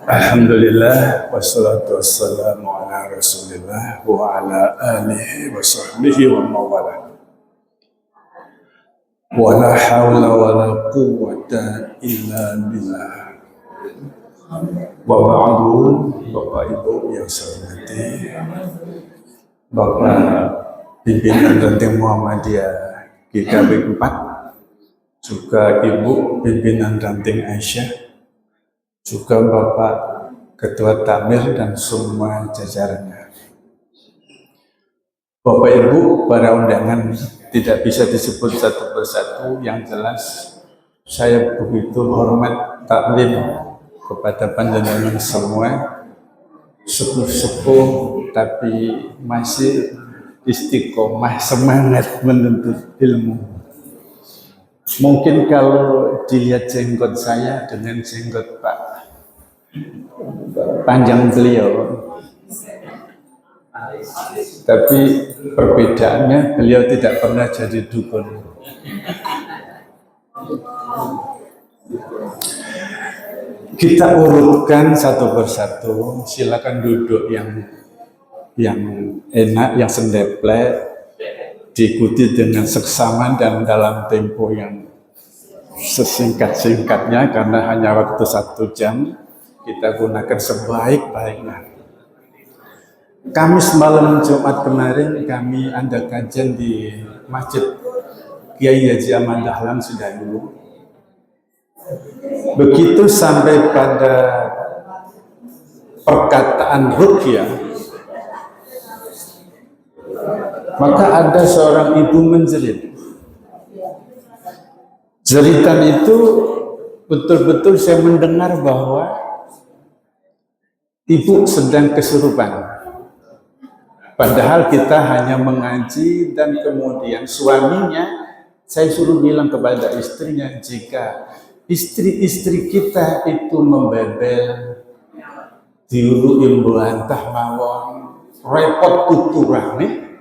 Alhamdulillah wassalatu wassalamu ala Rasulillah wa ala alihi wa sahbihi wa mawala. Wa la hawla wa la quwwata illa billah. Wa ba'du, Bapak Ibu yang saya hormati, Bapak pimpinan Ranting Muhammadiyah GKB 4, juga Ibu pimpinan Ranting Aisyah, juga Bapak Ketua Takmir dan semua jajarannya. Bapak Ibu, para undangan tidak bisa disebut satu persatu, yang jelas saya begitu hormat taklim kepada panjenengan semua, sepuh-sepuh tapi masih istiqomah semangat menuntut ilmu. Mungkin kalau dilihat jenggot saya dengan jenggot Pak panjang beliau, tapi perbedaannya beliau tidak pernah jadi dukun. Kita urutkan satu persatu. Silakan duduk yang enak, yang sendeplek, diikuti dengan seksama dan dalam tempo yang sesingkat-singkatnya, karena hanya waktu 1 jam. Kita gunakan sebaik-baiknya. Kamis malam Jumat kemarin kami ada kajian di Masjid Kiai Haji Ahmad Dahlan sudah dulu. Begitu sampai pada perkataan ruqyah, maka ada seorang ibu menjerit. Jeritan itu betul-betul saya mendengar bahwa ibu sedang kesurupan. Padahal kita hanya mengaji, dan kemudian suaminya saya suruh bilang kepada istrinya, jika istri-istri kita itu membebel, diulu imbu antah mawon, repot tuturane,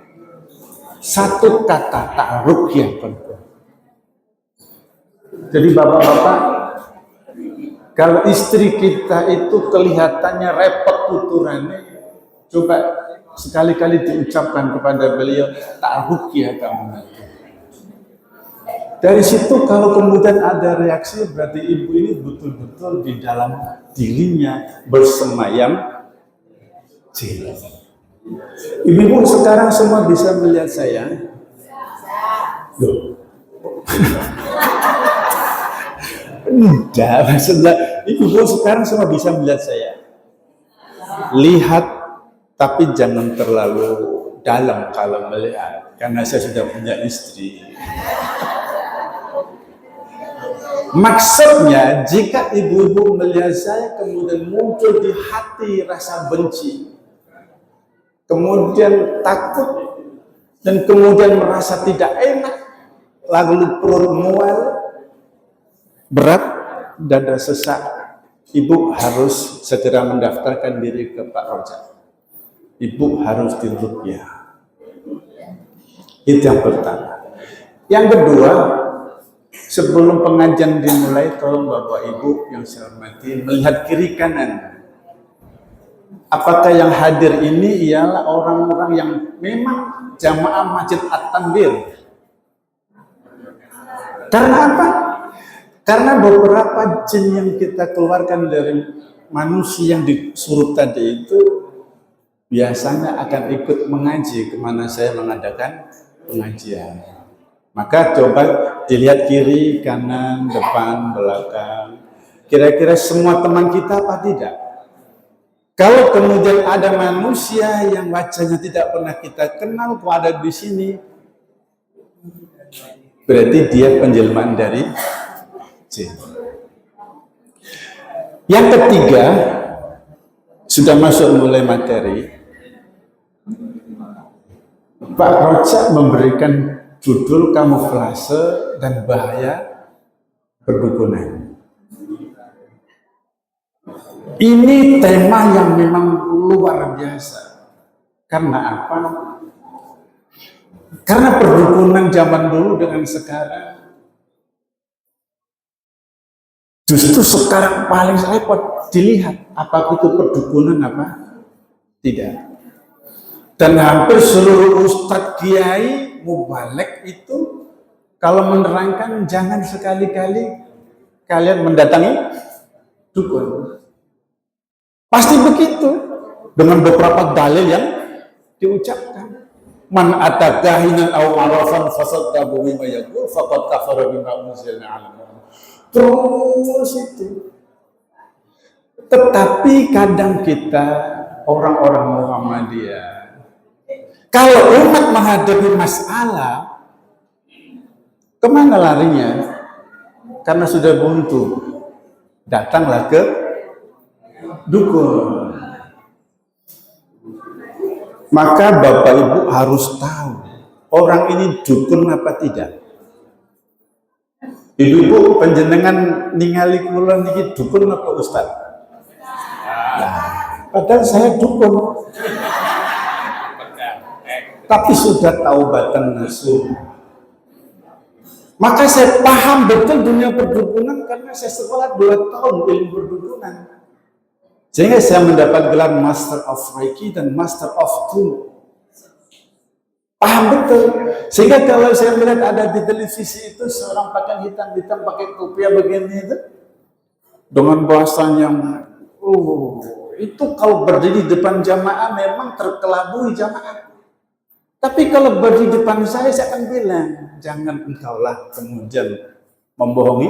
satu kata ta'aruf yang penting. Jadi bapak-bapak, kalau istri kita itu kelihatannya repot tuturannya, coba sekali-kali diucapkan kepada beliau, ta'aruf ya kamu nanti. Dari situ kalau kemudian ada reaksi, berarti ibu ini betul-betul di dalam dirinya bersemayam jin. Ibu sekarang semua bisa melihat saya. Loh. Tidak, maksudnya ibu sekarang semua bisa melihat saya. Lihat, tapi jangan terlalu dalam kalau melihat, karena saya sudah punya istri. Maksudnya, jika ibu-ibu melihat saya kemudian muncul di hati rasa benci, kemudian takut, dan kemudian merasa tidak enak, lalu perut mual, berat, dada sesak, ibu harus segera mendaftarkan diri ke Pak Rojak. Ibu harus diruqyah. Itu yang pertama. Yang kedua, sebelum pengajian dimulai, tolong Bapak Ibu yang saya hormati melihat kiri kanan. Apakah yang hadir ini ialah orang-orang yang memang jamaah Masjid At-Tanbir? Karena apa? Karena beberapa jin yang kita keluarkan dari manusia yang disuruh tadi itu biasanya akan ikut mengaji kemana saya mengadakan pengajian. Maka coba dilihat kiri, kanan, depan, belakang. Kira-kira semua teman kita apa tidak? Kalau kemudian ada manusia yang wajahnya tidak pernah kita kenal, kok ada di sini, berarti dia penjelmaan dari jin. Yang ketiga, sudah masuk mulai materi. Pak Rojak memberikan judul kamuflase dan bahaya perdukunan. Ini tema yang memang luar biasa. Karena apa? Karena perdukunan zaman dulu dengan sekarang Justru sekarang paling repot dilihat apakah itu perdukunan apa tidak. Dan hampir seluruh ustadz kiai mubalek itu kalau menerangkan jangan sekali-kali kalian mendatangi dukun. Pasti begitu dengan beberapa dalil yang diucapkan. Man atakahinan aw arafan fasaddaqa bima yaqul faqad kafara bima unzila 'ala Muhammad. Terus itu. Tetapi kadang kita orang-orang Muhammadiyah kalau umat menghadapi masalah kemana larinya? Karena sudah buntu. Datanglah ke dukun. Maka Bapak Ibu harus tahu orang ini dukun apa tidak. Ibu panjenengan ningali kula niki dukun apa ustaz? Nah, padahal saya dukun. Tapi sudah taubatan nasuh. Maka saya paham betul dunia perdukunan karena saya sekolah 2 tahun ilmu perdukunan. Sehingga saya mendapat gelar Master of Reiki dan Master of Truth. Paham betul. Sehingga kalau saya melihat ada di televisi itu seorang pakaian hitam-hitam pakai kopiah begini itu dengan bahasa yang itu kalau berdiri di depan jamaah memang terkelabui jamaah. Tapi kalau berdiri di depan saya akan bilang jangan engkaulah kemudian membohongi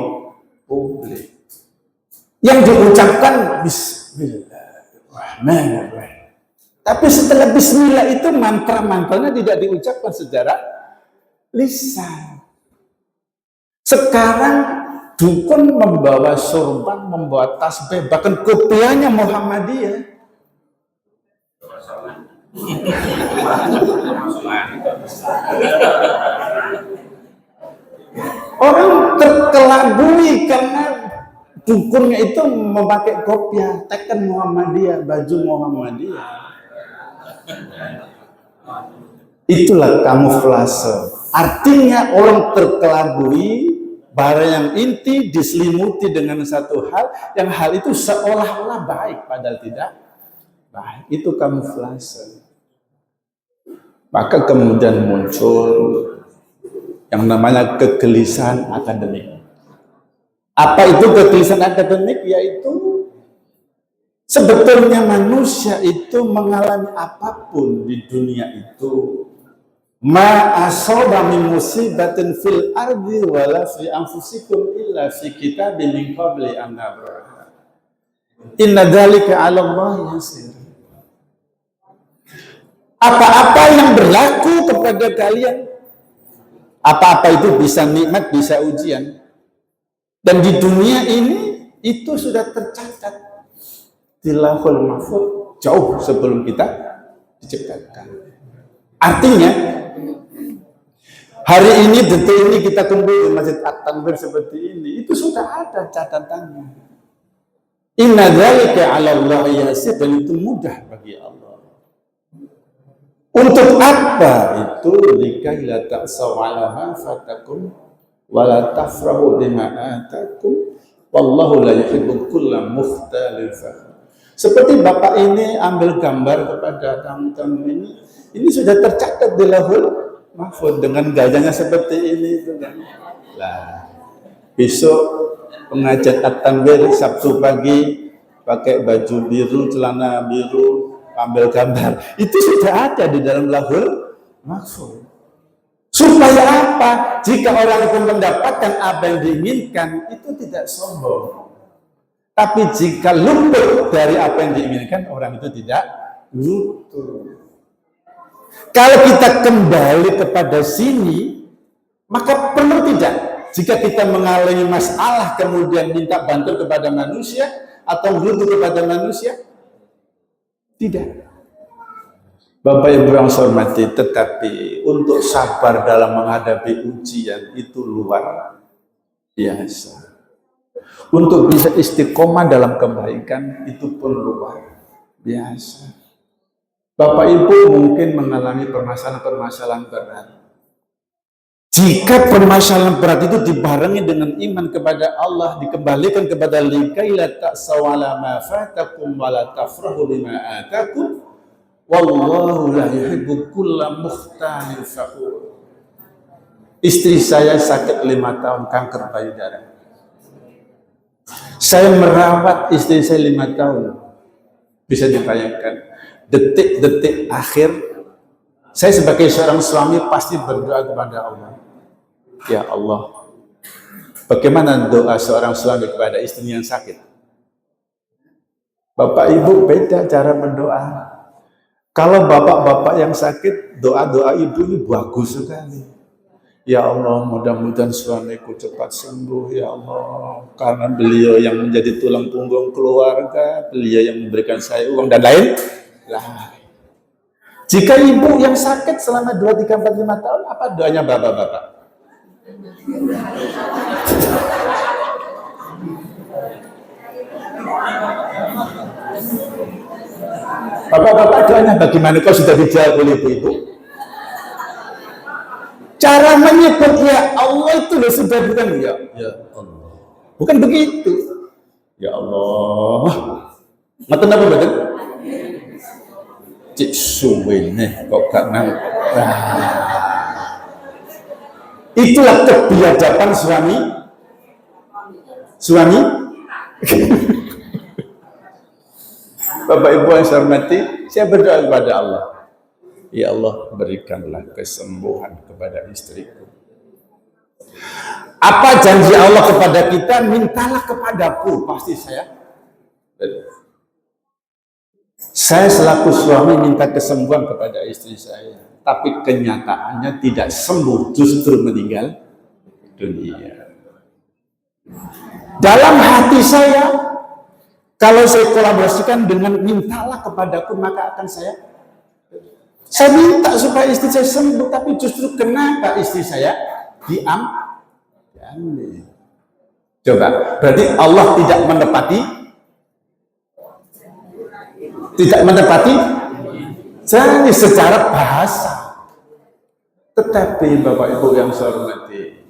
publik. Yang diucapkan Bismillahirrahmanirrahim. Tapi setelah Bismillah itu mantra-mantranya tidak diucapkan secara lisan. Sekarang dukun membawa sorban, membawa tasbih, bahkan kopiahnya Muhammadiyah. Orang terkelabui karena dukunnya itu memakai kopiah, teken Muhammadiyah, baju Muhammadiyah. Itulah kamuflase. Artinya orang terkelabui barang yang inti diselimuti dengan satu hal yang hal itu seolah-olah baik padahal tidak baik. Itu kamuflase. Maka kemudian muncul yang namanya kegelisahan akademik. Apa itu kegelisahan akademik? Yaitu sebetulnya manusia itu mengalami apapun di dunia itu. Ma asaba min musibatin fil ardi wala fi anfusikum illa fi kitabin min qabli an nabraha. Inna dzalika 'ala Allah yasir. Apa-apa yang berlaku kepada kalian, apa-apa itu bisa nikmat, bisa ujian. Dan di dunia ini itu sudah tercatat di Lauhul Mahfuz jauh sebelum kita diciptakan. Artinya hari ini, detik ini kita kumpul di Masjid At-Tanwir seperti ini, itu sudah ada catatannya. Inna dzalika 'ala Allah yasir, dan itu mudah bagi Allah. Untuk apa itu? Likai la ta'saw 'alaha fatakum wa la tafrahu bima atakum wallahu la yuhibbu kulla mukhtalin fakhur. Seperti Bapak ini ambil gambar kepada tamu-tamu ini sudah tercatat di Lauhul Mahfuz dengan gayanya seperti ini itu kan. Lah, besok pengajian At-Tanwir Sabtu pagi pakai baju biru, celana biru, ambil gambar. Itu sudah ada di dalam Lauhul Mahfuz. Supaya apa? Jika orang itu mendapatkan apa yang diinginkan, itu tidak sombong. Tapi jika luput dari apa yang diinginkan, orang itu tidak luput. Kalau kita kembali kepada sini, maka perlu tidak jika kita mengalami masalah kemudian minta bantuan kepada manusia atau berlutut kepada manusia? Tidak. Bapak Ibu yang saya hormati, tetapi untuk sabar dalam menghadapi ujian itu luar biasa. Untuk bisa istiqomah dalam kebaikan itu pun luar biasa. Bapak Ibu mungkin mengalami permasalahan-permasalahan berat. Jika permasalahan berat itu dibarengi dengan iman kepada Allah, dikembalikan kepada likai la ta'sawala ma fatakum wa la tafrahu bima atakum wallahu la yuhibbu kulla mukhtalin fakhur. Istri saya sakit 5 tahun kanker payudara. Saya merawat istri saya 5 tahun. Bisa dibayangkan, detik-detik akhir saya sebagai seorang suami pasti berdoa kepada Allah. Ya Allah, bagaimana doa seorang suami kepada istri yang sakit? Bapak ibu beda cara berdoa. Kalau bapak-bapak yang sakit, doa-doa ibu ini bagus sekali. Ya Allah, mudah-mudahan suamiku cepat sembuh, ya Allah. Karena beliau yang menjadi tulang punggung keluarga, beliau yang memberikan saya uang dan lain. Jika ibu yang sakit selama 2, 3, 4, 5 tahun, apa doanya bapak-bapak? Bapak-bapak doanya bagaimana? Kau sudah dijawab oleh ibu-ibu? Cara menyebut ya Allah itu loh sudah bukan ya Allah. Bukan begitu. Ya Allah. Matan apa betul? Cik suwe nih kok gak nang. Itulah kebiadaban suami. Bapak Ibu yang saya hormati, saya berdoa kepada Allah. Ya Allah, berikanlah kesembuhan kepada istriku. Apa janji Allah kepada kita? Mintalah kepadaku. Pasti saya selaku suami minta kesembuhan kepada istri saya. Tapi kenyataannya tidak sembuh, justru meninggal dunia. Dalam hati saya, kalau saya kolaborasikan dengan mintalah kepadaku, maka akan saya minta supaya istri saya sembuh, tapi justru kenapa istri saya diambil? Coba, berarti Allah tidak menepati janji secara bahasa. Tetapi Bapak Ibu yang saya hormati,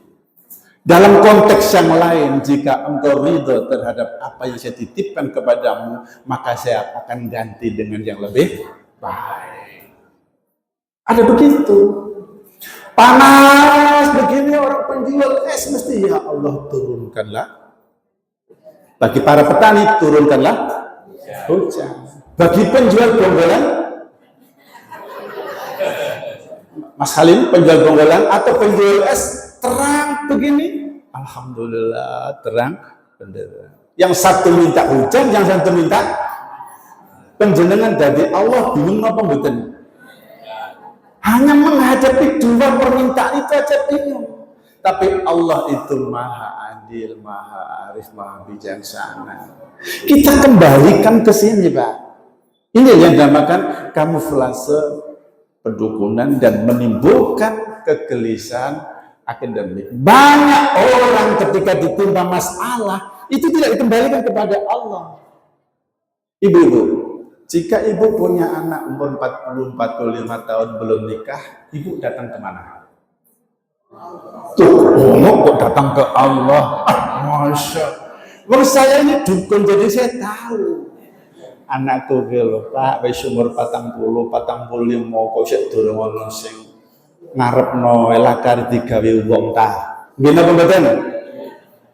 dalam konteks yang lain, jika engkau ridho terhadap apa yang saya titipkan kepadamu, maka saya akan ganti dengan yang lebih baik. Ada begitu. Panas begini orang penjual es mesti ya Allah turunkanlah. Bagi para petani turunkanlah hujan. Bagi penjual bonggolan, Mas Halim penjual bonggolan atau penjual es terang begini, alhamdulillah terang benderang. Yang satu minta hujan, yang satu minta penjenengan dari Allah, bingung apa mboten? Hanya menghadapi 2 permintaan itu aja bingung. Tapi Allah itu maha adil, maha arif, maha bijaksana. Kita kembalikan ke sini, Pak. Ini yang dinamakan kamuflase pendukunan dan menimbulkan kegelisahan akademik. Banyak orang ketika ditimpa masalah itu tidak dikembalikan kepada Allah. Ibu-ibu, jika ibu punya anak umur 40-45 tahun belum nikah, ibu datang kemana? Tuh, kok datang ke Allah? Masya. Wong saya ini dukun, jadi saya tahu. Anakku lho, Pak, wis umur 40, 45 kok sik durung ono sing ngarepno lakar digawe wong ta. Nggih napa mboten?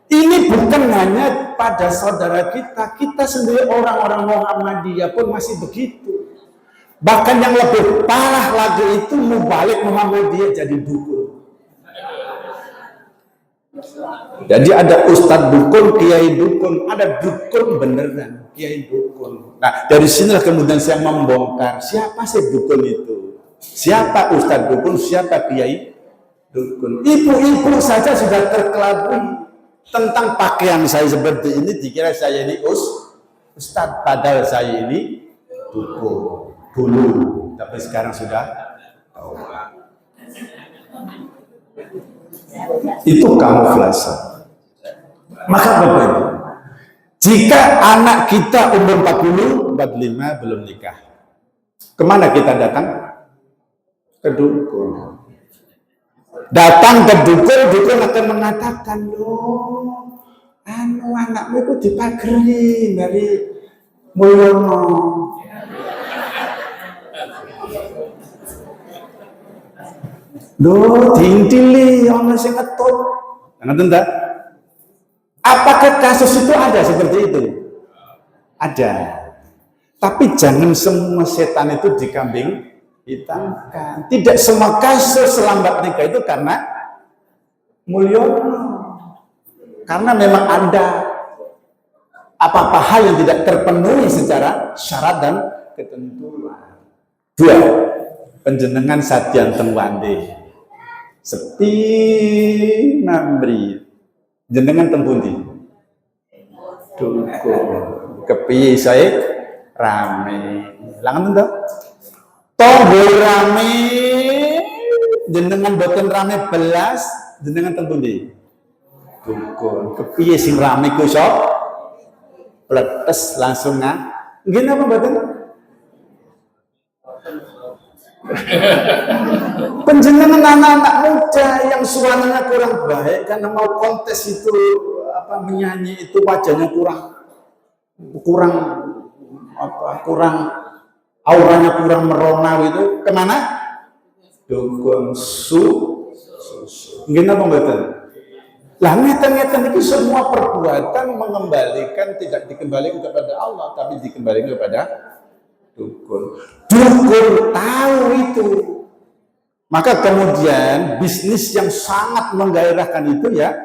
Ini bukan hanya pada saudara kita sendiri orang-orang Muhammadiyah pun masih begitu. Bahkan yang lebih parah lagi itu mubalik Muhammadiyah jadi dukun. Jadi ada ustadz dukun, kiai dukun, ada dukun beneran, kiai dukun. Nah, dari sinilah kemudian saya membongkar siapa sih dukun itu, siapa ustadz dukun, siapa kiai dukun. Ibu-ibu saja sudah terkelabui tentang pakaian saya seperti ini, dikira saya ini ustadz, padahal saya ini dukun dulu, tapi sekarang sudah tahu. Itu kamuflase. Maka Bapak Ibu, jika anak kita umur 40, 45 belum nikah, kemana kita datang? Ke dukun. Datang ke dukun, dukun akan mengatakan, loh, anakmu itu dipageri dari Mulyono. Loh, diintili, ono sing ngetut. Ngerti tak? Apakah kasus itu ada seperti itu? Ada. Tapi jangan semua setan itu dikambing hitamkan. Tidak semua kasus selambat nikah itu karena Mulyono. Karena memang ada apa-apa hal yang tidak terpenuhi secara syarat dan ketentuan. Dua, penjenengan Satyan Tengwande. Sepi Namri. Jenengan tempundi. Dukun. Kepiye saya rame. Langan to? Tombol rame. Jenengan boten rame belas, jenengan tempundi. Dukun. Kepiye sing rame ku iso pletes langsung nggih napa mboten? Penjenengan anak-anak muda yang suaranya kurang baik karena mau kontes itu menyanyi itu wajahnya kurang auranya kurang merona gitu, kemana? Dukun nggih napa mboten? Lah ngeten-ngeten itu semua perbuatan mengembalikan, tidak dikembalikan kepada Allah tapi dikembalikan kepada dukun. Dukun tahu itu. Maka kemudian bisnis yang sangat menggairahkan itu ya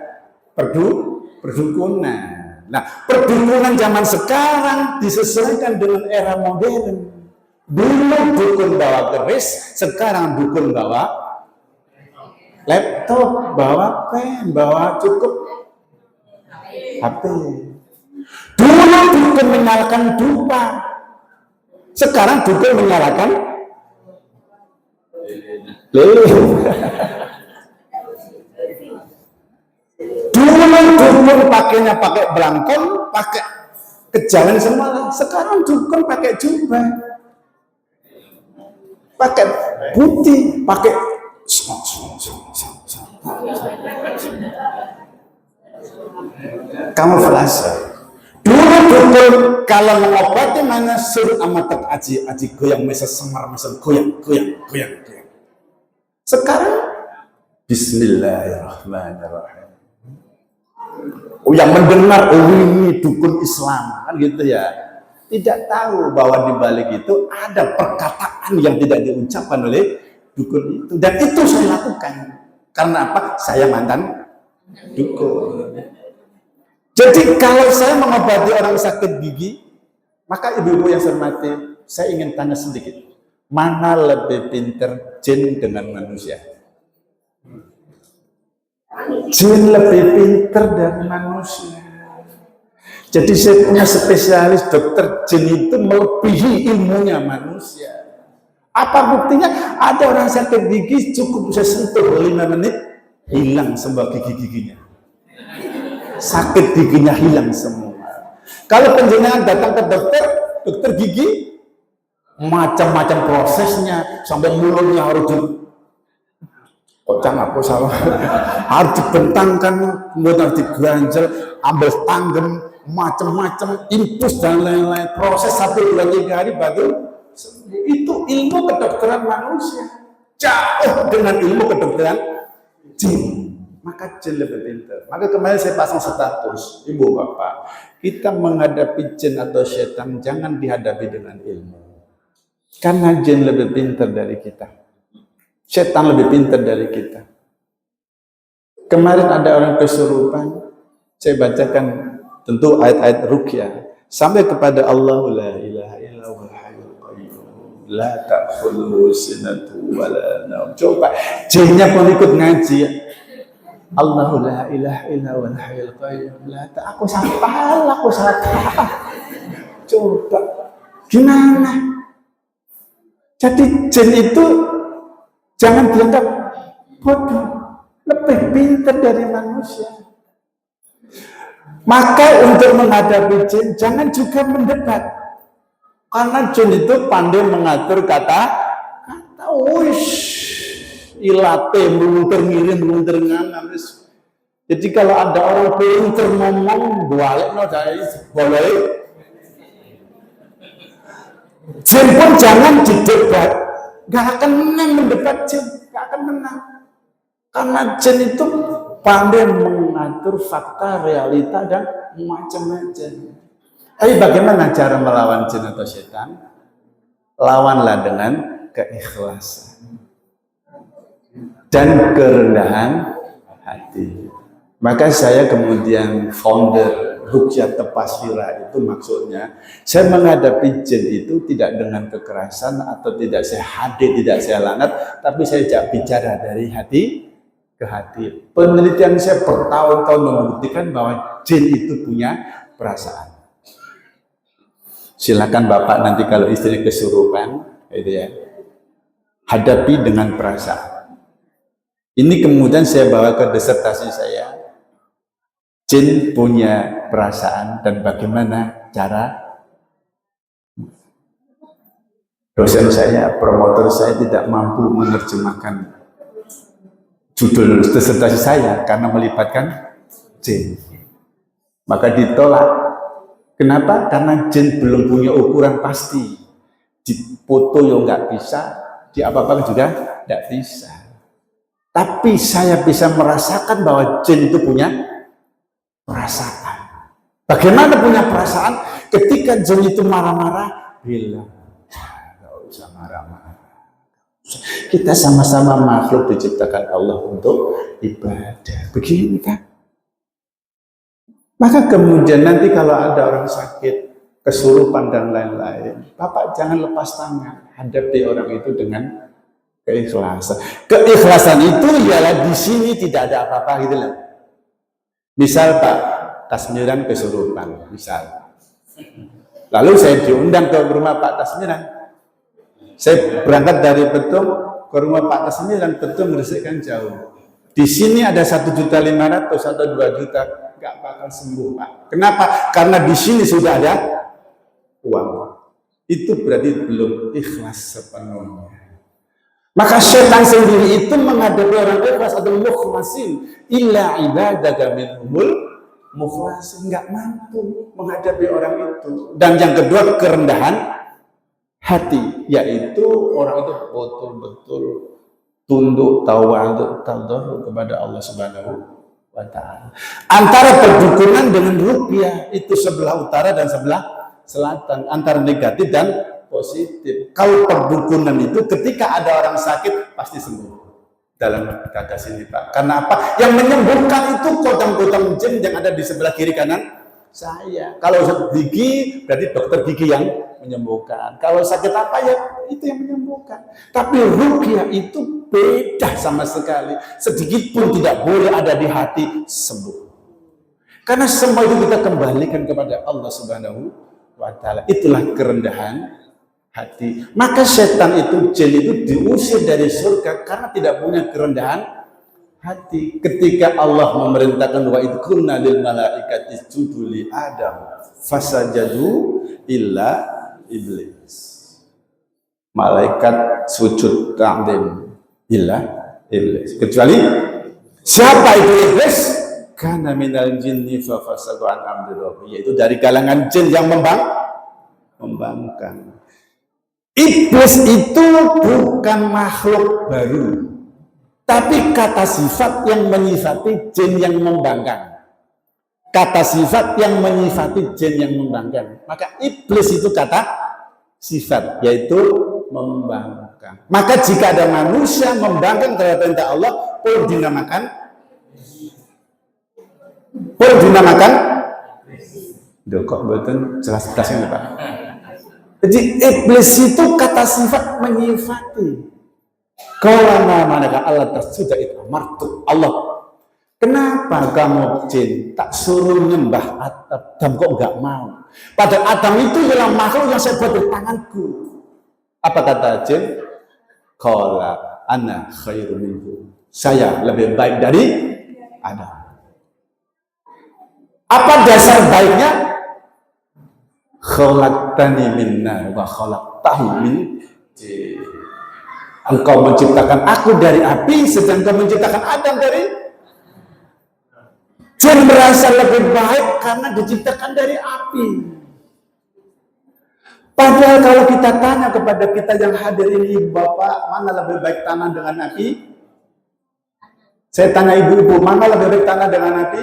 perdukunan. Nah, perdukunan zaman sekarang disesuaikan dengan era modern. Dulu dukun bawa keris, sekarang dukun bawa laptop, bawa pen, bawa cukup HP. Dulu dukun menyalakan dupa, sekarang dukun menyalakan lilin. Dulu dukun pakainya pakai belangkon, pakai kejawen semua. Sekarang dukun pakai jubah, pakai putih, pakai kamuflase. Dulu dukun kalau mengobati mana suruh amatek aji goyang mesa semar mesa goyang. Sekarang Bismillahirrahmanirrahim. Yang mendengar ini dukun Islam kan gitu ya, tidak tahu bahwa di balik itu ada perkataan yang tidak diucapkan oleh dukun itu, dan itu saya lakukan karena apa? Saya mantan dukun. Jadi kalau saya mengobati orang sakit gigi, maka ibu-ibu yang saya hormati, saya ingin tanya sedikit, mana lebih pintar jin dengan manusia? Jin lebih pintar dari manusia. Jadi saya punya spesialis dokter jin itu melebihi ilmunya manusia. Apa buktinya? Ada orang sakit gigi cukup saya sentuh 5 menit hilang semua gigi-giginya. Sakit giginya hilang semua. Kalau penjenengan datang ke dokter gigi, macam-macam prosesnya sampai mulutnya harus aku salah, harus dibentangkan, kemudian harus diganjel, ambil tanggem, macam-macam, infus dan lain-lain. Proses 1 bulan 3 hari baru. Itu ilmu kedokteran manusia jauh dengan ilmu kedokteran jin. Maka jin lebih pintar. Maka kemarin saya pasang status, ibu bapak, kita menghadapi jin atau setan jangan dihadapi dengan ilmu, karena jin lebih pintar dari kita, setan lebih pintar dari kita. Kemarin ada orang kesurupan, saya bacakan tentu ayat-ayat ruqyah sampai kepada Allah la ilaha illallah la ta'khudhuhu sinatun wa la naum. Coba jinnya pun ikut ngaji ya. Allahu la ilaha illa huwal hayyul qayyum. Aku salah. Coba gimana? Jadi jin itu jangan dianggap bodoh, lebih pintar dari manusia. Maka untuk menghadapi jin jangan juga mendebat. Karena jin itu pandai mengatur kata, wish, ilate melunter ngirim melunter nganam. Jadi kalau ada orang pinter ngomong balik no dari boleh. Jin pun jangan didebat, gak akan menang mendebat jin, gak akan menang. Karena jin itu pandai mengatur fakta, realita dan macam-macam. Tapi bagaimana cara melawan jin atau setan? Lawanlah dengan keikhlasan dan kerendahan hati. Maka saya kemudian founder Ruqyah Tafasira itu maksudnya saya menghadapi jin itu tidak dengan kekerasan atau tidak saya hadir, tidak saya lanat, tapi saya bicara dari hati ke hati. Penelitian saya bertahun-tahun membuktikan bahwa jin itu punya perasaan. Silakan Bapak nanti kalau istri kesurupan, gitu ya, hadapi dengan perasaan. Ini kemudian saya bawa ke disertasi saya. Jin punya perasaan dan bagaimana cara dosen saya, promotor saya tidak mampu menerjemahkan judul disertasi saya karena melibatkan jin. Maka ditolak. Kenapa? Karena jin belum punya ukuran pasti. Di foto yang nggak bisa, di apa-apa juga nggak bisa. Tapi saya bisa merasakan bahwa jin itu punya perasaan. Bagaimana punya perasaan? Ketika jin itu marah-marah, bilang, nggak usah marah-marah. Kita sama-sama makhluk diciptakan Allah untuk ibadah. Begini kan? Maka kemudian nanti kalau ada orang sakit, kesurupan dan lain-lain, Bapak jangan lepas tangan, hadapi orang itu dengan keikhlasan. Keikhlasan itu ialah di sini tidak ada apa-apa gitu loh. Misal Pak Tasmiran kesurupan, misal. Lalu saya diundang ke rumah Pak Tasmiran. Saya berangkat dari Betung ke rumah Pak Tasmiran, Betung Gresik jauh. Di sini ada 1.500.000 atau 2 juta, nggak bakal sembuh Pak. Kenapa? Karena di sini sudah ada uang. Itu berarti belum ikhlas sepenuhnya. Maka setan sendiri itu menghadapi orang ikhlas atau mukhlasin, illa ibadaka minhumul mukhlasin, nggak mampu menghadapi orang itu. Dan yang kedua kerendahan hati, yaitu orang itu betul-betul tunduk tawadhu kepada Allah Subhanahu wa Ta'ala. Antara perdukunan dengan ruqyah itu sebelah utara dan sebelah selatan, antara negatif dan positif. Kalau perdukunan itu ketika ada orang sakit pasti sembuh. Dalam kata sini Pak. Karena apa? Yang menyembuhkan itu kodam-kodam jin yang ada di sebelah kiri kanan saya. Kalau gigi berarti dokter gigi yang menyembuhkan. Kalau sakit apa ya itu yang menyembuhkan. Tapi ruqyah itu beda sama sekali. Sedikit pun tidak boleh ada di hati sembuh. Karena semua itu kita kembalikan kepada Allah Subhanahu wa Ta'ala. Itulah kerendahan hati. Maka setan itu, jin itu diusir dari surga karena tidak punya kerendahan hati. Ketika Allah memerintahkan wa id qulna lil malaikati isjudu li Adam fasajadu illa iblis. Malaikat sujud ta'zim illa iblis. Kecuali siapa itu iblis? Kana minal jinni fa fasaqu an amri rabbi, yaitu dari kalangan jin yang membangkang. Iblis itu bukan makhluk baru, tapi kata sifat yang menyifati jin yang membangkang. Kata sifat yang menyifati jin yang membangkang. Maka iblis itu kata sifat, yaitu membangkang. Maka jika ada manusia membangkang terhadap perintah Allah, pun dinamakan Duh, kok betul jelas-jelasnya Pak. Jadi iblis itu kata sifat menyifati. Kalau manakah Allah tersudah itu amartu Allah. Kenapa kamu jin tak suruh nyembah Adam kok enggak mau? Padahal Adam itu ialah makhluk yang saya buat dari tanganku. Apa kata jin? Qala ana khairu minhu. Saya lebih baik dari Adam. Apa dasar baiknya? Khalaqtani min nar wa khalaqtahu min tin. Engkau menciptakan aku dari api, sedang kau menciptakan Adam dari jin. Merasa lebih baik karena diciptakan dari api. Padahal kalau kita tanya kepada kita yang hadir ini, Bapak, mana lebih baik tanah dengan api? Saya tanya ibu-ibu, mana lebih baik tanah dengan api?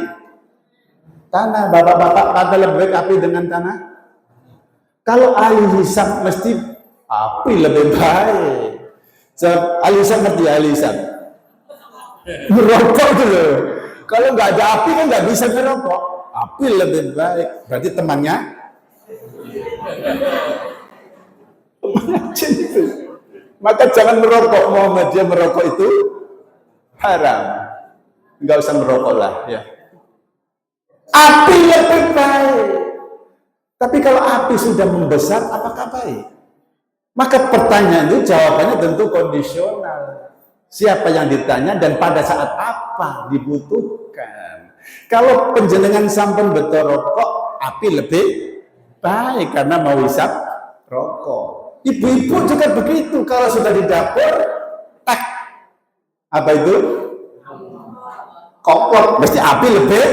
Tanah. Bapak-bapak, mana lebih baik api dengan tanah? Kalau ahli hisab mesti api lebih baik. So, ahli hisab ngerti ahli hisab? Merokok dulu. Kalau nggak ada api kan nggak bisa merokok. Api lebih baik. Berarti temannya itu. Maka jangan merokok. Muhammadiyah merokok itu haram. Nggak usah merokok lah ya. Api lebih baik. Tapi kalau api sudah membesar, apakah baik? Maka pertanyaan itu jawabannya tentu kondisional. Siapa yang ditanya dan pada saat apa dibutuhkan. Kalau penjenengan sampun betul rokok, api lebih baik karena mau hisap rokok. Ibu-ibu juga begitu, kalau sudah di dapur, tak apa itu? Kompor, mesti api lebih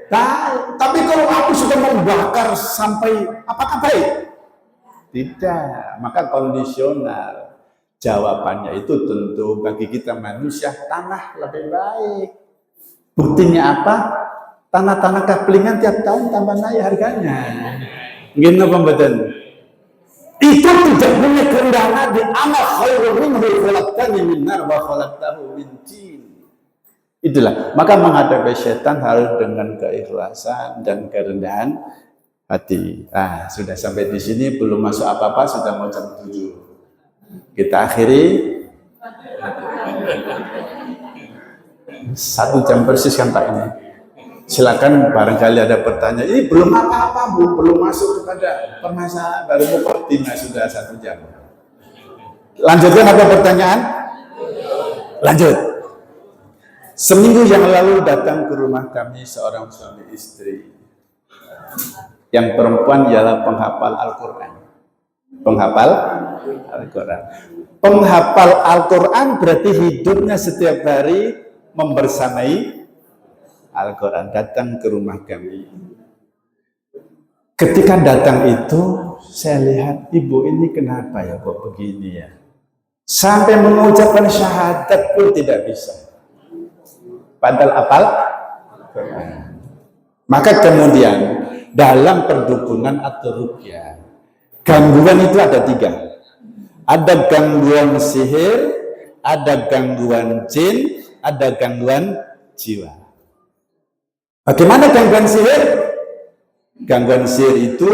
baik. Tapi kalau api sudah membakar sampai, apakah baik? Tidak, maka kondisional. Jawabannya itu tentu bagi kita manusia tanah lebih baik. Buktinya apa? Tanah-tanah kaplingan tiap tahun tambah naik harganya. Gini pembetul. Itu tidak punya kerendahan di anak khairun minhu khalaqtani min nar wa khalaqtahu min tin. Itulah, maka menghadapi setan harus dengan keikhlasan dan kerendahan hati. Sudah sampai di sini, belum masuk apa-apa, sudah mau jam 7. Kita akhiri 1 jam persis kan Pak ini. Silakan barangkali ada pertanyaan. Ini belum apa-apa Bu, belum masuk kepada permasalahan, baru mukadimah sudah 1 jam. Lanjutkan apa pertanyaan? Lanjut. Seminggu yang lalu datang ke rumah kami seorang suami istri. Yang perempuan ialah penghafal Al-Quran. Penghafal Al-Quran. Penghafal Al-Quran berarti hidupnya setiap hari membersamai Al-Quran. Datang ke rumah kami. Ketika datang itu, saya lihat ibu ini kenapa ya kok begini ya. Sampai mengucapkan syahadat pun tidak bisa. Padahal apal Quran. Maka kemudian dalam perdukunan atau ruqyah, gangguan itu ada 3. Ada gangguan sihir, ada gangguan jin, ada gangguan jiwa. Bagaimana gangguan sihir? Gangguan sihir itu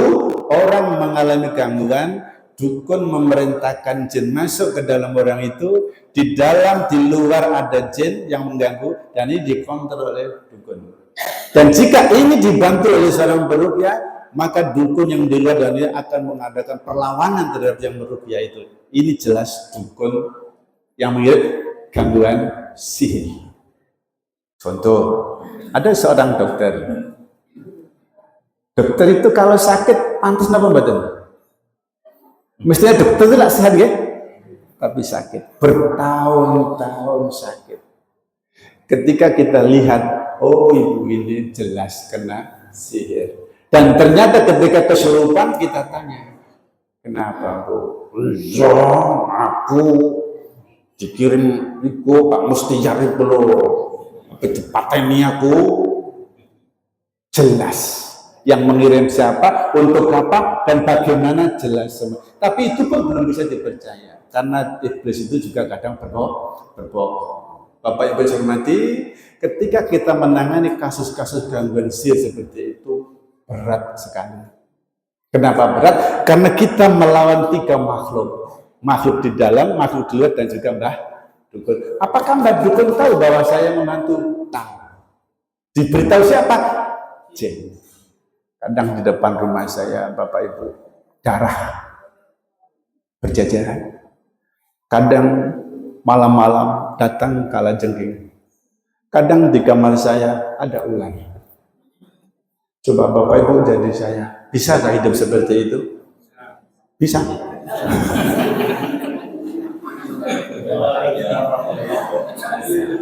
orang mengalami gangguan, dukun memerintahkan jin masuk ke dalam orang itu, di dalam, di luar ada jin yang mengganggu, dan ini dikontrol oleh dukun. Dan jika ini dibantu oleh seorang peruqyah, maka dukun yang di luar dan ini akan mengadakan perlawanan terhadap yang meruqyah itu. Ini jelas dukun yang mengirim gangguan sihir. Contoh, ada seorang dokter. Dokter itu kalau sakit pantas napa mboten? Mestinya dokter itu tidak sehat ya, tapi sakit bertahun-tahun sakit. Ketika kita lihat, oh ibu ini jelas kena sihir. Dan ternyata ketika kesurupan kita tanya, kenapa Bu? Ya, aku dikirim itu Pak Mustiar itu loh. Kecepatan ini aku jelas. Yang mengirim siapa, untuk apa, dan bagaimana jelas semua. Tapi itu pun belum bisa dipercaya. Karena iblis itu juga kadang berbohong. Bapak Ibu hormati, ketika kita menangani kasus-kasus gangguan sihir seperti itu, berat sekali. Kenapa berat? Karena kita melawan 3 makhluk. Makhluk di dalam, makhluk di luar, dan juga Mbah Dukun. Apakah Mbah Dukun tahu bahwa saya membantu? Tahu. Diberitahu siapa? Jin. Kadang di depan rumah saya, Bapak Ibu, darah berjajaran. Kadang malam-malam datang kalajengking. Kadang di kamar saya ada ular. Coba Bapak Ibu jadi saya, bisa nggak hidup seperti itu? Bisa.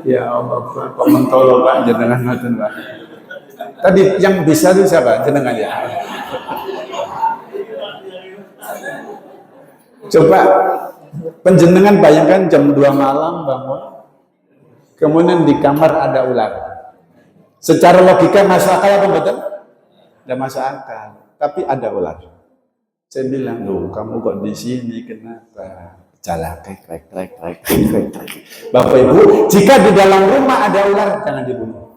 Ya Allah, Pak mentolo Pak jenengan ngoten Pak. Tadi yang bisa itu siapa? Jenengan ya. Coba penjenengan bayangkan jam 2 malam bangun, kemudian di kamar ada ular. Secara logika masuk akal apa betul? Tidak masuk akal, tapi ada ular. Saya bilang, loh kamu kok di sini, kenapa? Jalan, krek. Bapak Ibu, jika di dalam rumah ada ular, jangan dibunuh.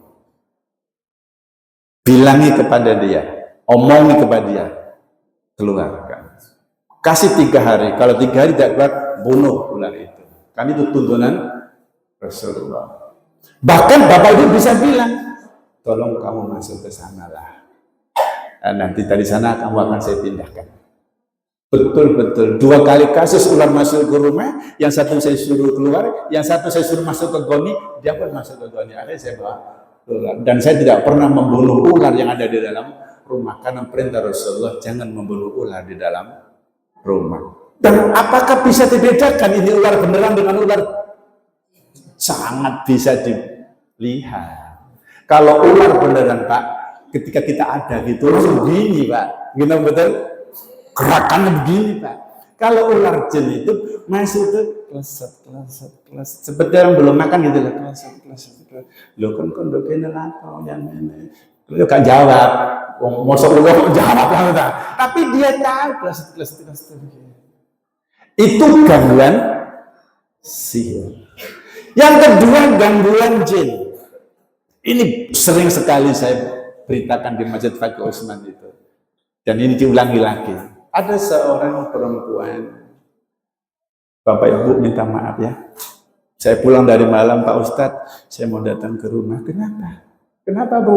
Bilangi kepada dia, omongi kepada dia, keluarkan. Kasih 3 hari, kalau 3 hari tidak kuat, bunuh ular itu. Kan itu tuntunan Rasulullah. Bahkan Bapak Ibu bisa bilang, tolong kamu masuk ke sana lah. Nanti dari sana kamu akan saya pindahkan. Betul. 2 kali kasus ular masuk ke rumah, yang satu saya suruh keluar, yang satu saya suruh masuk ke goni, dia pun masuk ke goni. Akhirnya saya bawa ular. Dan saya tidak pernah membunuh ular yang ada di dalam rumah, karena perintah Rasulullah jangan membunuh ular di dalam rumah. Dan apakah bisa dibedakan ini ular beneran dengan ular? Sangat bisa dilihat. Kalau ular beneran Pak, ketika kita ada gitu langsung begini Pak, gitu betul? Gerakannya begini Pak. Kalau ular jin itu masih itu kleset. Seperti yang belum makan gitu lah, kleset. Lo kan kondoknya lapar yang ini. Lo kan jawab, mosok lo jawab lah. Tapi dia tahu kleset. Itu gangguan sihir. Yang kedua gangguan jin. Ini sering sekali saya beritakan di Masjid Fakih Utsman itu. Dan ini diulangi lagi. Ada seorang perempuan, Bapak Ibu minta maaf ya, saya pulang dari malam Pak Ustadz, saya mau datang ke rumah. Kenapa Bu?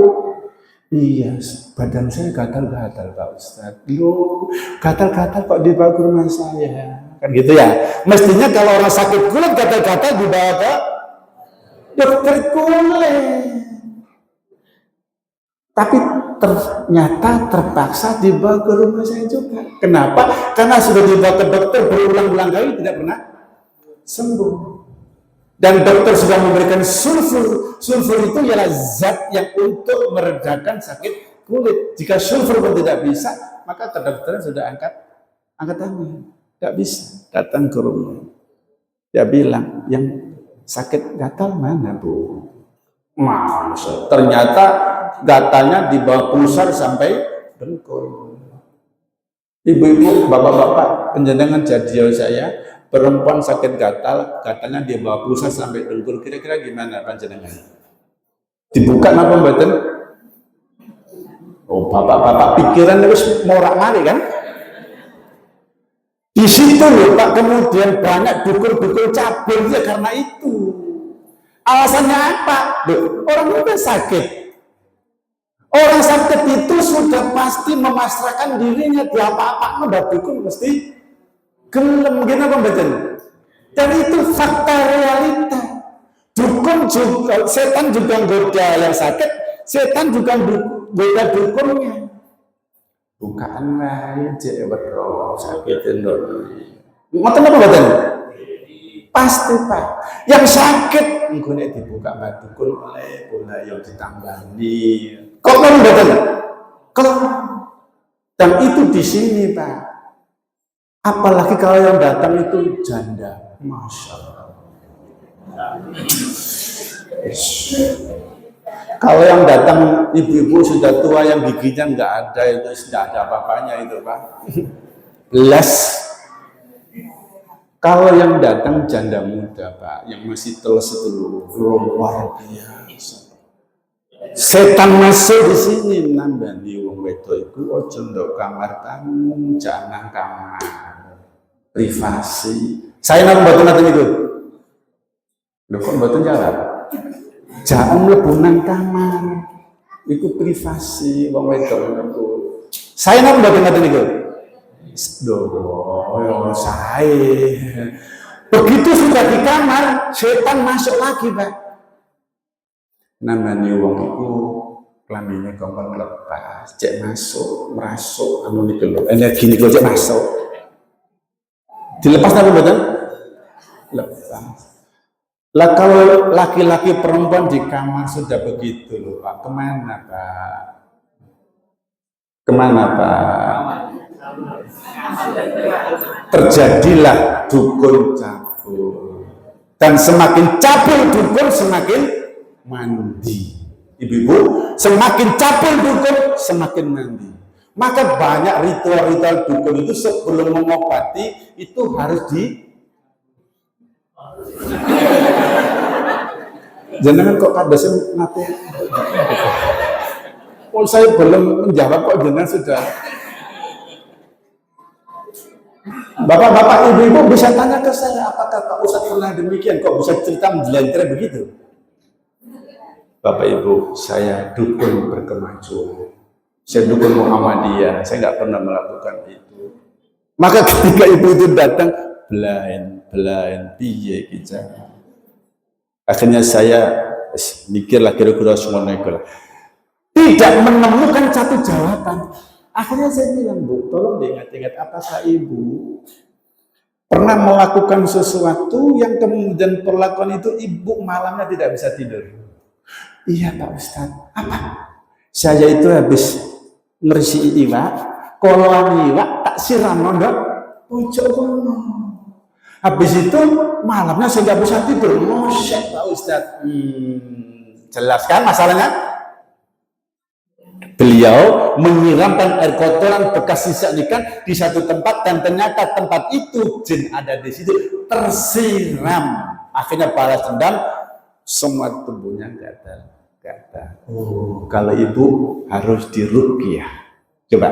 Iya, badan saya gatal-gatal Pak Ustadz. Loh, gatal-gatal kok dibawa ke rumah saya? Kan gitu ya. Mestinya kalau orang sakit kulit gatal-gatal dibawa ke dokter kulit. Tapi ternyata terpaksa dibawa ke rumah saya juga. Kenapa? Karena sudah dibawa ke dokter berulang-ulang kali tidak pernah sembuh. Dan dokter sudah memberikan sulfur. Sulfur itu ialah zat yang untuk meredakan sakit kulit. Jika sulfur pun tidak bisa, maka ke dokter sudah angkat tangan. Tidak bisa datang ke rumah. Dia bilang, yang sakit gatal mana Bu? Masa ternyata gatalnya di bawah pusar sampai dengkul. Ibu-ibu, bapak-bapak, penjenengan jadi saya, perempuan sakit gatalnya di bawah pusar sampai dengkul, kira-kira gimana penjenengan? Dibuka apa mboten? Oh, bapak-bapak pikiran terus morak-mari kan? Di situ loh Pak, kemudian banyak dukun-dukun cabul ya karena itu. Alasannya apa? Loh, orang udah sakit. Orang sakit itu sudah pasti memasrahkan dirinya di apa-apa, mbak dukun mesti gelem gini apa betul? Dan itu fakta realita. Dukun juga, setan juga goda yang sakit, setan juga goda dukunnya. Bukaan lain cewek roh sakit itu. Ngoten apa betul? Pasti Pak. Yang sakit enggak dibuka mbak dukun oleh bola yang ditambani. Kok kan betul? Kalau dan itu di sini Pak. Apalagi kalau yang datang itu janda, masya Allah. Kalau yang datang ibu-ibu sudah tua yang giginya nggak ada itu sudah ada apa-apanya itu Pak. Belas. Kalau yang datang janda muda Pak, yang masih teles itu luar biasa. Setan masuk di sini nambani wong wedok iku aja ndok kamar tamu, jangan kamar privasi. Saya nang mboten ngaten itu. Lho kok mboten jawab? Jangan mlebu nang kamar. Iku privasi wong wedok niku. Saya nang mboten ngaten itu. Loh, saya. Begitu sudah di kamar, setan masuk lagi, Pak. Namanya wong itu kelaminnya kongkong lepas, cek masuk, merasuk, anu niku lho, energi niku cek masuk. Dilepas apa betul? Lepas. Lah kalau laki-laki perempuan di kamar sudah begitu loh Pak, kemana Pak? Kemana Pak? Terjadilah dukun cabul. Dan semakin cabul dukun semakin mandi. Ibu-ibu, semakin cabul dukun semakin mandi. Maka banyak ritual-ritual dukun itu sebelum mengobati itu harus di jenengan kok kadasnya nanti oh saya belum menjawab kok jenengan sudah. Bapak-bapak, ibu-ibu bisa tanya ke saya, apakah Pak Ustadz pernah demikian? Kok bisa cerita menjelentir begitu? Bapak Ibu, saya dukun berkemajuan. Saya dukun Muhammadiyah, saya nggak pernah melakukan itu. Maka ketika ibu itu datang, belain, piye kita. Akhirnya saya mikirlah kira-kira semuanya tidak menemukan satu jawaban. Akhirnya saya bilang, Bu, tolong diingat-ingat, apakah Ibu pernah melakukan sesuatu yang kemudian perlakuan itu Ibu malamnya tidak bisa tidur? Iya Pak Ustadz. Apa? Saya itu habis ngerisi iwak, koloan iwak, tak siram nondok, pojok kono. Habis itu malamnya saya nggak bisa tidur. Masya Pak Ustadz. Jelaskan masalahnya. Beliau menyiramkan air kotoran bekas sisa ikan di satu tempat dan ternyata tempat itu jin ada di situ tersiram. Akhirnya balas dendam, semua tubuhnya gatal. Oh, kalau ibu harus diruqyah. Coba.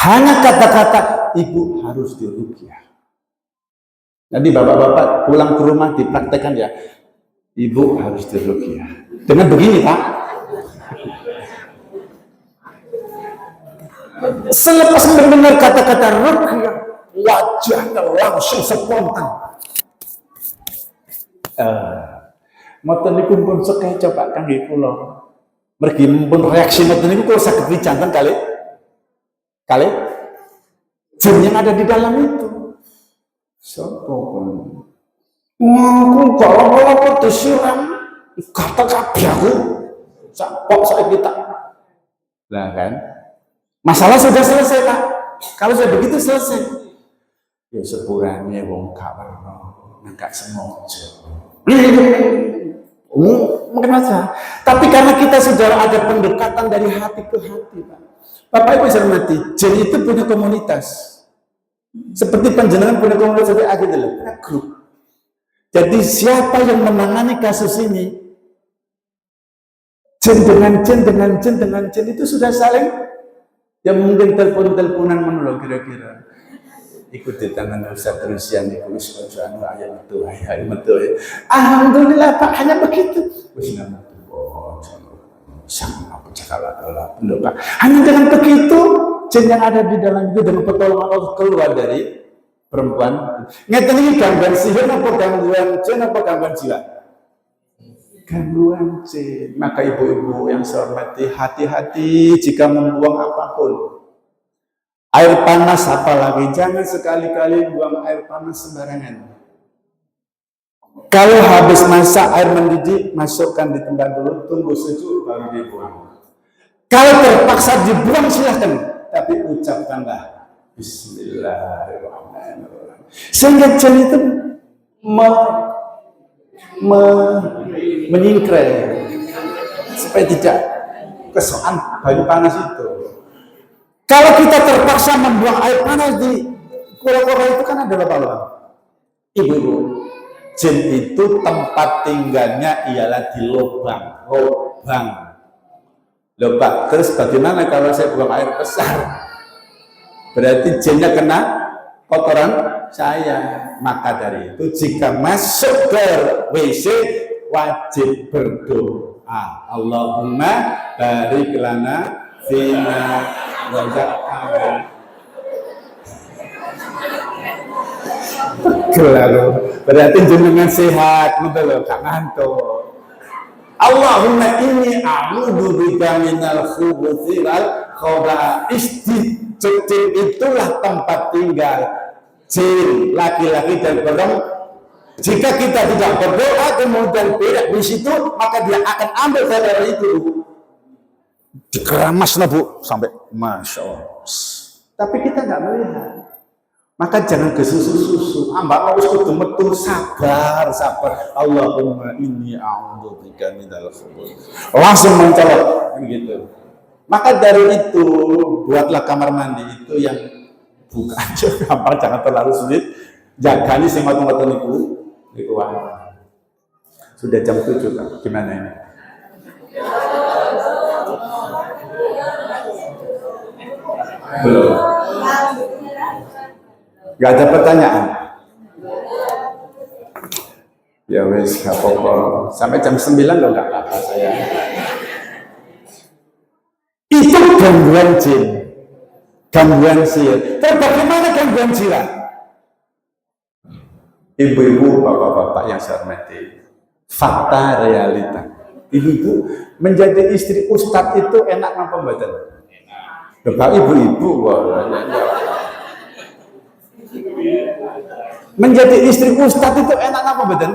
Hanya kata-kata ibu harus diruqyah. Nanti bapak-bapak pulang ke rumah dipraktekkan ya. Ibu harus diruqyah. Dengan begini Pak. Selepas mendengar kata-kata ruqyah, wajahnya langsung spontan. Moten niku pun sekali coba kangge kula. Mergi pun reaksi moten niku kula saged dijanten kali jin yang ada di dalam itu. Sopo kon? Aku kalau disiram kata kabeh aku. Sak kita. Lah kan? Masalah sudah selesai Pak. Kalau sudah begitu selesai. Ya sepurane wong gak weruh, gak sengaja. Mungkin aja. Tapi karena kita sudah ada pendekatan dari hati ke hati, Pak. Bapak Ibu bisa mati. Jin itu punya komunitas. Seperti panjenengan punya komunitas seperti aku dulu, punya grup. Jadi siapa yang menangani kasus ini? Jin dengan jin itu sudah saling yang mungkin teleponan menolong kira-kira. Ikut di tangan Ustaz Rusian di kulis bacaan ayat itu ayat itu. Alhamdulillah Pak, hanya begitu. Wis nama sama apa cakap Pak. Hanya dengan begitu jin yang ada di dalam itu dengan pertolongan Allah keluar dari perempuan. Ngeten iki gangguan sihir apa gangguan jin apa gangguan jiwa? Gangguan jin. Maka ibu-ibu yang saya hormati, hati-hati jika membuang apapun. Air panas apalagi, jangan sekali-kali buang air panas sembarangan. Kalau habis masak air mendidih, masukkan di tempat dulu, tunggu sejuk baru dibuang. Kalau terpaksa dibuang silahkan, tapi ucapkanlah Bismillahirrahmanirrahim. Sehingga jin itu menyingkrai supaya tidak kesoan banyu panas itu. Kalau kita terpaksa membuang air panas di kura-kura itu kan ada lubang-lubang. Ibu-ibu, jin itu tempat tinggalnya ialah di lubang. Terus bagaimana kalau saya buang air besar? Berarti jinnya kena kotoran saya. Maka dari itu jika masuk ke WC wajib berdoa. Allahumma barik lana fima berarti jenengan sehat, betul gak ngantuk. Allahumma inni a'udzubika minal khubuthi wal khaba'is. Jin itulah tempat tinggal jin laki-laki dan perempuan. Jika kita tidak berdoa kemudian berak di situ, maka dia akan ambil dari itu. Dikeramas Bu sampai Masya Allah. Tapi kita nggak melihat. Maka jangan kesusu-susu. Ambak harus kudu metu sabar. Allahumma inni a'udzubika minal khubuth. Langsung mencolok gitu. Maka dari itu buatlah kamar mandi itu yang buka aja gampang, jangan terlalu sulit. Jagani sing ngoten-ngoten niku sudah jam 7 Kak. Gimana ini? Belum. Gak ada pertanyaan? Ya wes, gak apa-apa. Sampai jam 9 loh gak apa-apa saya. Itu gangguan jin. Gangguan sihir. Tapi bagaimana gangguan jiran? Ibu-ibu, bapak-bapak yang saya hormati, fakta realita. Ibu-ibu menjadi istri ustadz itu enak apa mboten? Bapak ibu-ibu menjadi istri ustadz itu enak apa mboten?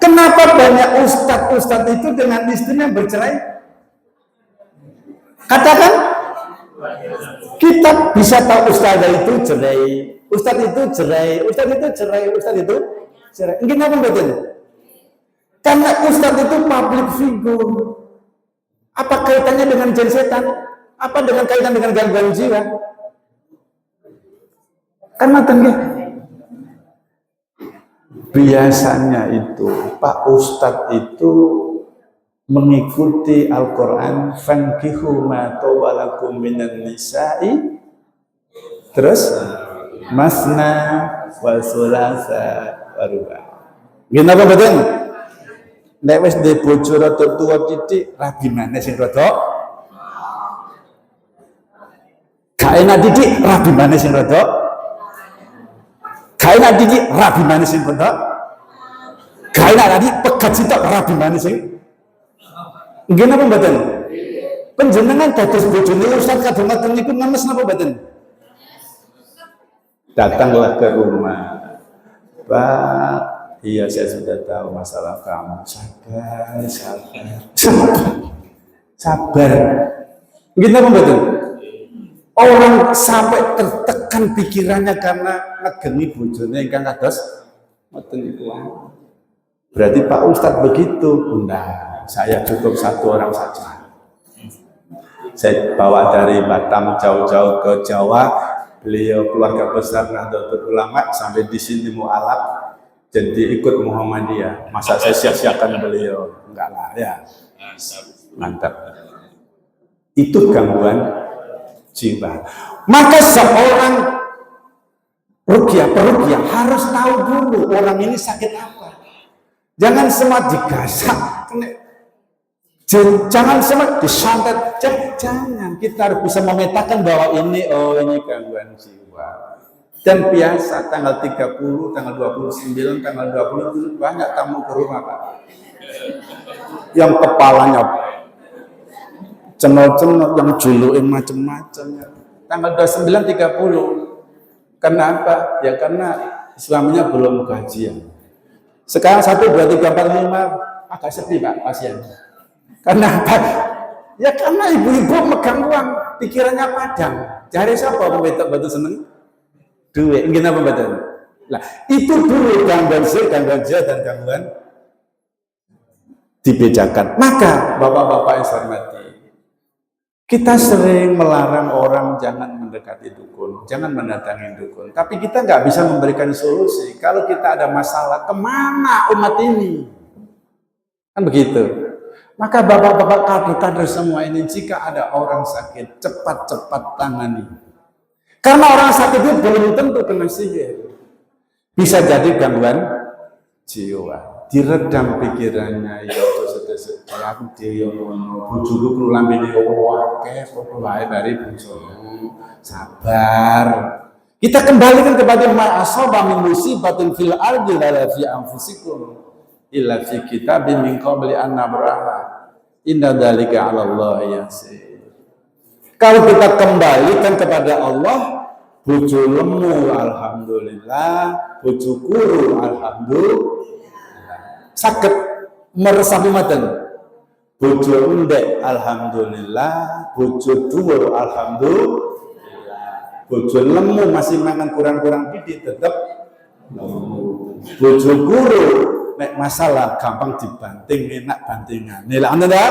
Kenapa banyak ustadz itu dengan istrinya bercerai? Katakan, kita bisa tahu ustadzah itu cerai, ustadz itu cerai, ustadz itu cerai, ustadz itu cerai. Kenapa betul? Karena ustadz itu public figure. Apa kaitannya dengan jin setan? Apa dengan kaitan dengan gangguan jiwa? Karena biasanya itu Pak Ustadz itu mengikuti Al-Quran, fankihu ma tawalakum minan nisa'i, terus masna wa sulasa wa ruba. Gini apa betul? Nek wis ndek bojo rada tuwa titik, rabi maneh sing rada gak enak titik, rabi maneh sing rada gak enak titik, rabi maneh sing rada gak enak tadi pegat sitok, rabi maneh sing nggih napa mboten? Panjenengan dados bojone Ustaz kadang ngoten niku nemes napa mboten? Datanglah ke rumah. Pak, iya saya sudah tahu masalah kamu. Sabar. Nggih napa mboten? Orang sampai tertekan pikirannya karena ngegeni bojone ingkang kados ngoten niku. Berarti Pak Ustadz begitu. Nah, saya cukup satu orang saja. Saya bawa dari Batam jauh-jauh ke Jawa. Beliau keluarga besar Nahdlatul Ulama, sampai di sini mualaf, jadi ikut Muhammadiyah. Masa saya sia-siakan beliau? Enggak lah ya. Mantap. Itu gangguan jiwa. Maka seorang peruqyah harus tahu dulu orang ini sakit apa. Jangan semua digasak. Jangan semua disantet, jangan. Kita harus bisa memetakan bahwa ini gangguan jiwa. Dan biasa tanggal 30, tanggal 29, tanggal 20 banyak tamu ke rumah Pak. Yang kepalanya cenol-cenol, yang julukin macam-macam. Tanggal 29, 30. Kenapa? Ya karena suaminya belum gajian. Sekarang 1, 2, 3, 4, 5 agak sepi Pak pasien. Karena apa? Ya karena ibu-ibu megang uang, pikirannya padang. Cari siapa pembetak batu seneng? Duit. Ingin apa betul? Nah, itu dulu gangguan sihir, gangguan jiwa, dan gangguan dibedakan. Maka bapak-bapak yang saya hormati, kita sering melarang orang jangan mendekati dukun, jangan mendatangi dukun. Tapi kita nggak bisa memberikan solusi. Kalau kita ada masalah, kemana umat ini? Kan begitu. Maka bapak-bapak kader-kader semua ini, jika ada orang sakit, cepat-cepat tangani. Karena orang sakit itu belum tentu kena sihir. Bisa jadi gangguan jiwa. Diredam pikirannya, ya sedih-sedih. Aku dia bujuku perlu lambene akeh apa wae bari bojomu. Sabar. Kita kembalikan kepada ma'asaba min musibatin fil ardi wala fi anfusikum. Illa fi kitabin min qabli an nabraha inna dzalika 'ala Allah yasir. Kalau kita kembalikan kepada Allah, bojo lemu alhamdulillah, bojo kuru alhamdulillah. Saged meresapi mboten? Bojo endek alhamdulillah, bojo dhuwur alhamdulillah. Bojo lemu masih makan kurang-kurang didik tetap lemu. Bojo guru nek masalah gampang dibanting, enak bantingan. Nilai anda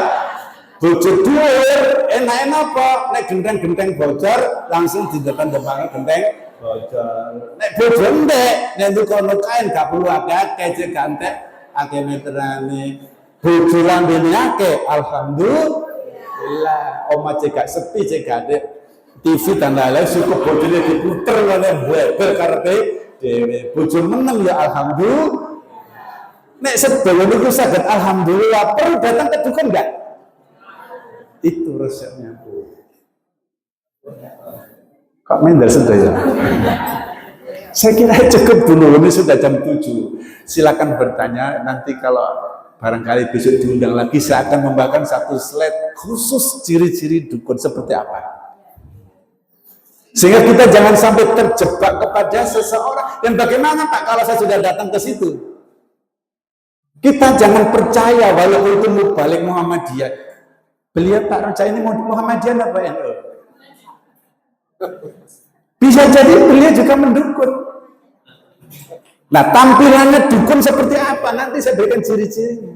bojo dhuwur enak-enak apa? Nek genteng-genteng bocor langsung di depan-depan genteng bocor. Nek bojo endek nek dukono kain gak perlu akeh cek gantek akeh meterane. Bojo lambene akeh alhamdulillah. Omah cek gak sepi cek gak TV dan lain-lain cukup bojone diputer oleh bebel karepe dhewe. Bojo meneng ya alhamdulillah. Nek sedaya niku saged alhamdulillah, perlu datang ke dukun enggak? Itu resepnya, Bu. Kok mendel sedaya? Saya kira cukup dulu, ini sudah jam 7. Silakan bertanya, nanti kalau barangkali besok diundang lagi, saya akan membagikan satu slide khusus ciri-ciri dukun seperti apa. Sehingga kita jangan sampai terjebak kepada seseorang. Dan bagaimana Pak kalau saya sudah datang ke situ? Kita jangan percaya walaupun itu mubalik Muhammadiyah. Beliau Pak Raja ini Muhammadiyah apa ya? Bisa jadi beliau juga mendukun. Nah tampilannya dukun seperti apa? Nanti saya berikan ciri-cirinya.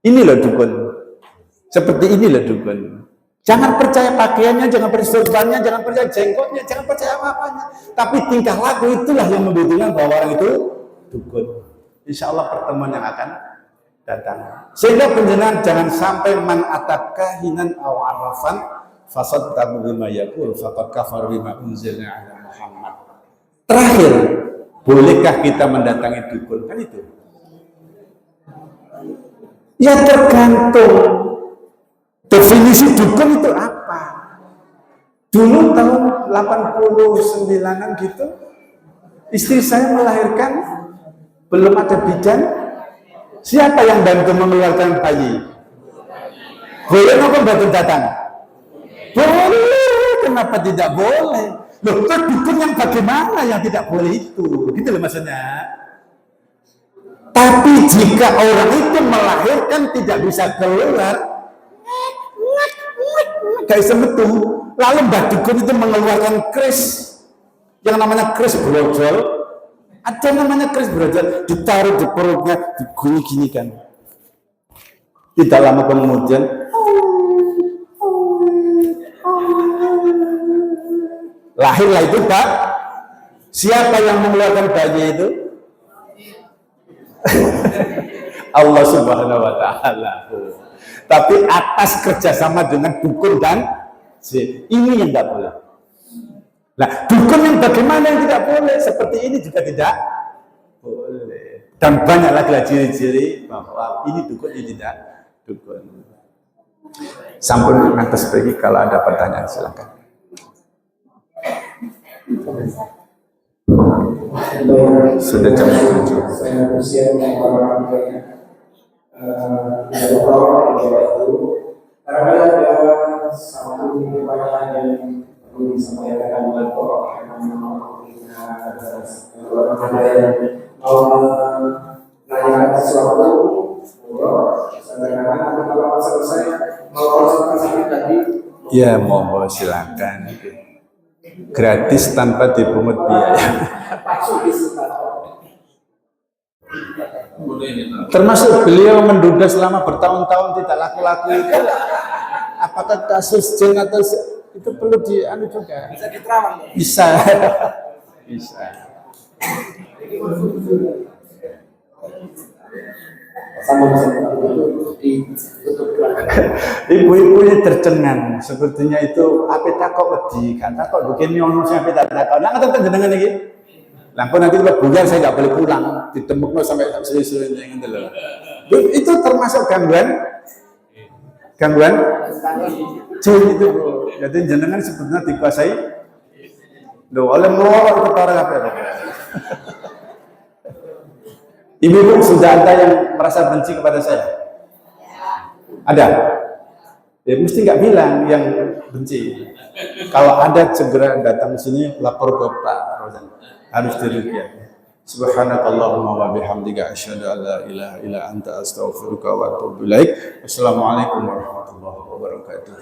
Inilah dukun. Seperti inilah dukun. Jangan percaya pakaiannya, jangan percaya sorbannya, jangan percaya jenggotnya, jangan percaya apa-apanya. Tapi tingkah laku itulah yang membuktikan bahwa orang itu dukun. Insya Allah pertemuan yang akan datang. Sehingga penjenengan jangan sampai man ataka hinan aw arafan fasad tabu bima yaqul faqad kafar bima unzilna ala Muhammad. Terakhir, bolehkah kita mendatangi dukun? Kan itu. Ya tergantung definisi dukun itu apa. Dulu tahun 89-an gitu, istri saya melahirkan. Belum ada bidan, siapa yang bantu mengeluarkan bayi? Boleh apa bantu datang? Boleh, kenapa tidak boleh? Loh, itu dukun yang bagaimana yang tidak boleh itu? Gitu loh maksudnya. Tapi jika orang itu melahirkan tidak bisa keluar, gak bisa betul. Lalu mbak dukun itu mengeluarkan kris, yang namanya kris brojol. Ada namanya kris brojol, ditaruh di perutnya, digini kan. Tidak lama kemudian, lahirlah itu Pak. Siapa yang mengeluarkan bayi itu? Allah Subhanahu wa Ta'ala. Tapi atas kerjasama dengan dukun dan ini yang tidak boleh. Nah, dukun yang bagaimana yang tidak boleh? Seperti ini juga tidak boleh. Dan banyak lagi ciri-ciri bahwa ini dukun, ini tidak dukun. Sampun atas pergi, kalau ada pertanyaan silakan. Sudah jam 7. Saya usia orang karena ada satu pertanyaan yang perlu disampaikan oleh orang yang mau menanyakan sesuatu, sederhana, kalau selesai mau konsultasi tadi. Ya, monggo silakan. Gratis tanpa dipungut biaya. Termasuk beliau menduga selama bertahun-tahun tidak laku-laku itu, apakah kasus jin atau itu perlu dianu juga? Bisa diterawang. Bisa. Bisa. Ibu-ibu ini tercengang, sepertinya itu apa takut wedi, kan takut begini ono sing apa takut. Lah ngoten jenengan iki. Lampun nanti kalau buyar saya nggak boleh pulang, ditembukno sampai suwe-suwe ngene lho. Itu termasuk gangguan jin itu. Jadi jenengan sebetulnya dikuasai lho oleh melorot ketara kabeh. Ibu-ibu sudah ada yang merasa benci kepada saya? Ada? Ya mesti nggak bilang yang benci. Kalau ada segera datang ke sini lapor ke Pak Rozan. Harus diruqyah. Subhanakallahumma wa bihamdika asyhadu an la ilaha illa anta astaghfiruka wa atubu ilaik. Wassalamualaikum warahmatullahi wabarakatuh.